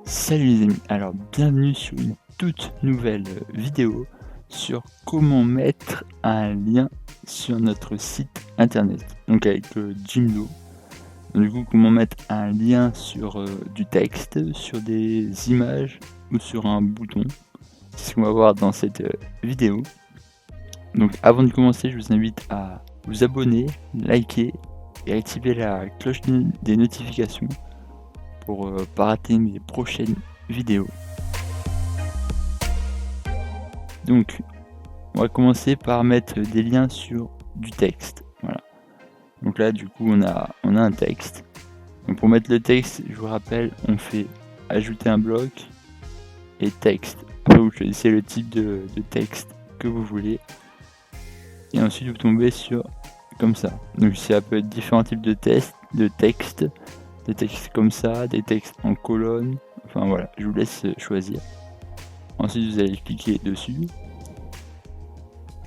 Salut les amis, alors bienvenue sur une toute nouvelle vidéo sur comment mettre un lien sur notre site internet, donc avec Joomla. Du coup, comment mettre un lien sur du texte, sur des images ou sur un bouton. C'est ce qu'on va voir dans cette vidéo. Donc avant de commencer, je vous invite à vous abonner, liker et activer la cloche des notifications pour pas rater mes prochaines vidéos. Donc, on va commencer par mettre des liens sur du texte. Voilà. Donc là, du coup, on a un texte. Donc pour mettre le texte, je vous rappelle, on fait ajouter un bloc et texte. Après, vous choisissez le type de texte que vous voulez. Et ensuite, vous tombez sur comme ça. Donc ça peut être différents types de texte, des textes comme ça, des textes en colonne. Enfin voilà, je vous laisse choisir. Ensuite, vous allez cliquer dessus.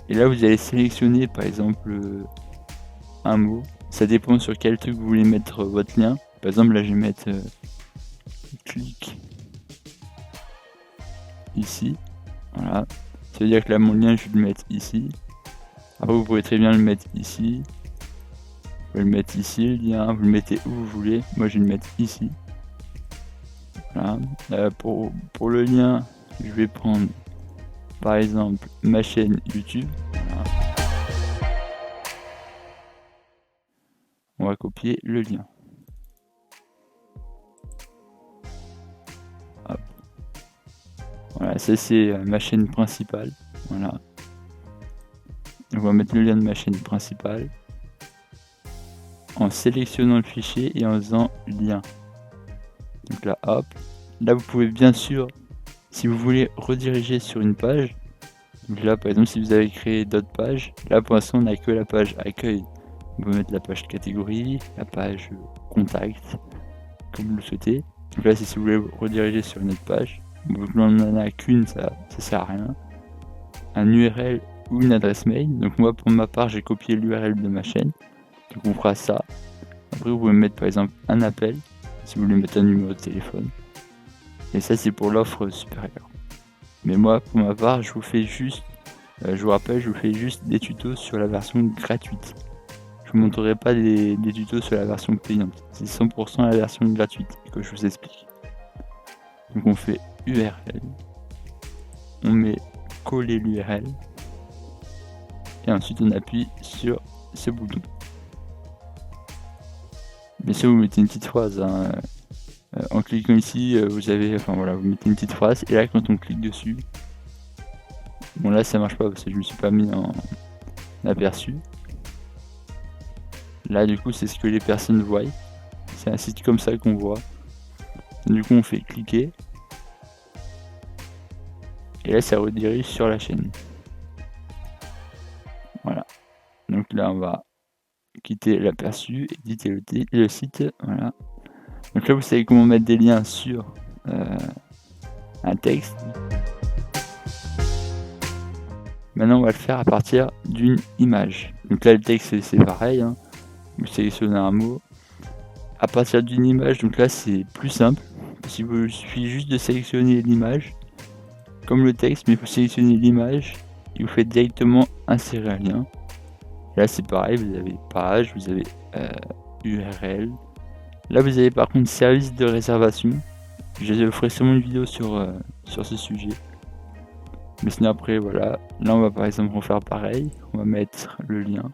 Et là, vous allez sélectionner par exemple un mot. Ça dépend sur quel truc vous voulez mettre votre lien. Par exemple, là, je vais mettre clic ici. Voilà. Ça veut dire que là, mon lien, je vais le mettre ici. Après, vous pourrez très bien le mettre ici. Vous pouvez le mettre ici, le lien. Vous le mettez où vous voulez. Moi, je vais le mettre ici. Voilà. Pour le lien, je vais prendre par exemple ma chaîne YouTube. Voilà. On va copier le lien. Hop. Voilà, ça c'est ma chaîne principale. Voilà. On va mettre le lien de ma chaîne principale en sélectionnant le fichier et en faisant lien. Donc là, hop. Là, vous pouvez bien sûr, si vous voulez rediriger sur une page, donc là, par exemple, si vous avez créé d'autres pages, là pour l'instant, on n'a que la page accueil. Vous pouvez mettre la page catégorie, la page contact, comme vous le souhaitez. Donc là, c'est si vous voulez rediriger sur une autre page. Donc là, on n'en a qu'une, ça sert à rien. Un URL ou une adresse mail. Donc moi, pour ma part, j'ai copié l'URL de ma chaîne. Donc on fera ça. Après, vous pouvez mettre par exemple un appel, si vous voulez mettre un numéro de téléphone. Et ça, c'est pour l'offre supérieure. Mais moi, pour ma part, je vous fais juste, je vous rappelle, je vous fais juste des tutos sur la version gratuite. Je vous montrerai pas des tutos sur la version payante. C'est 100% la version gratuite que je vous explique. Donc on fait URL. On met coller l'URL. Et ensuite on appuie sur ce bouton. Bien sûr, vous mettez une petite phrase. Hein. En cliquant ici, vous avez, enfin voilà, vous mettez une petite phrase. Et là, quand on clique dessus, bon là ça marche pas parce que je me suis pas mis en aperçu. Là, du coup, c'est ce que les personnes voient. C'est un site comme ça qu'on voit. Du coup, on fait cliquer. Et là, ça redirige sur la chaîne. Voilà. Donc là, on va quitter l'aperçu, éditer le site. Voilà. Donc là, vous savez comment mettre des liens sur un texte. Maintenant, on va le faire à partir d'une image. Donc là, le texte, c'est pareil. Hein. Vous sélectionnez un mot. À partir d'une image, donc là, c'est plus simple. Il vous suffit juste de sélectionner l'image, comme le texte, mais vous sélectionnez l'image et vous faites directement insérer un lien. Là, c'est pareil, vous avez page, vous avez URL. Là, vous avez par contre service de réservation. Je ferai sûrement une vidéo sur ce sujet. Mais sinon après, voilà. Là, on va par exemple refaire pareil. On va mettre le lien.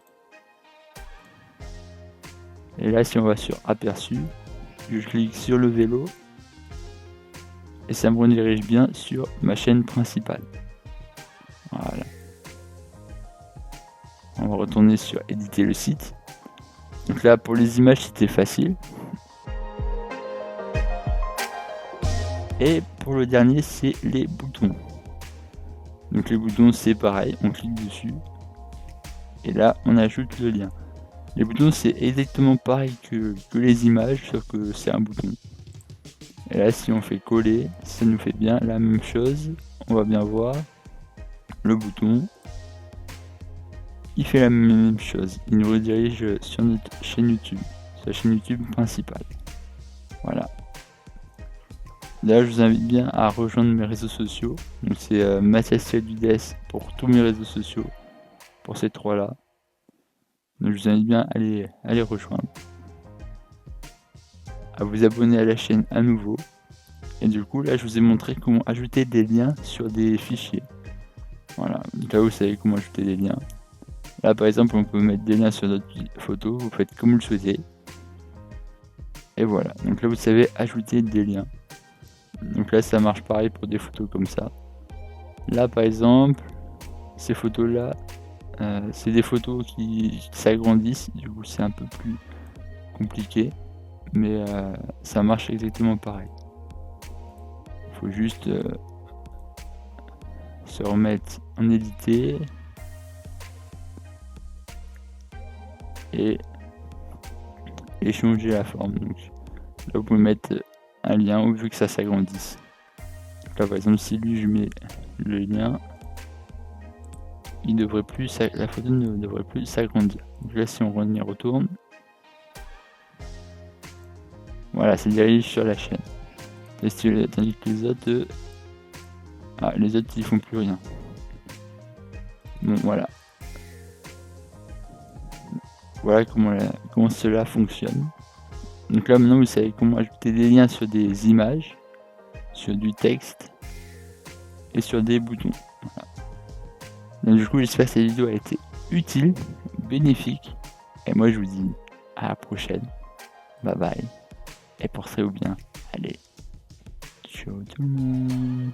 Et là, si on va sur aperçu, je clique sur le vélo. Et ça me redirige bien sur ma chaîne principale. Voilà. On va retourner sur éditer le site. Donc là, pour les images, c'était facile. Et pour le dernier, c'est les boutons. Donc les boutons, c'est pareil, on clique dessus. Et là, on ajoute le lien. Les boutons, c'est exactement pareil que les images, sauf que c'est un bouton. Et là, si on fait coller, ça nous fait bien la même chose. On va bien voir le bouton. Il fait la même chose. Il nous redirige sur notre chaîne YouTube, sa chaîne YouTube principale. Voilà. D'ailleurs, je vous invite bien à rejoindre mes réseaux sociaux. Donc c'est Mathias Dudes pour tous mes réseaux sociaux, pour ces trois-là. Donc je vous invite bien à les rejoindre, à vous abonner à la chaîne à nouveau. Et du coup, là, je vous ai montré comment ajouter des liens sur des fichiers. Voilà, donc là, vous savez comment ajouter des liens. Là, par exemple, on peut mettre des liens sur notre photo, vous faites comme vous le souhaitez. Et voilà, donc là, vous savez ajouter des liens. Donc là, ça marche pareil pour des photos comme ça. Là, par exemple, ces photos-là, c'est des photos qui s'agrandissent, du coup, c'est un peu plus compliqué. Mais ça marche exactement pareil. Il faut juste se remettre en éditer et changer la forme. Donc là, vous pouvez mettre un lien au vu que ça s'agrandisse. Là, par exemple, si lui je mets le lien, la photo ne devrait plus s'agrandir. Donc là, si on y retourne, voilà, c'est dirige sur la chaîne. Tandis que les autres, les autres ils font plus rien. Bon, voilà. Voilà comment cela fonctionne. Donc là maintenant vous savez comment ajouter des liens sur des images, sur du texte et sur des boutons. Voilà. Donc du coup j'espère que cette vidéo a été utile, bénéfique. Et moi je vous dis à la prochaine. Bye bye. Et portez-vous bien. Allez. Ciao tout le monde.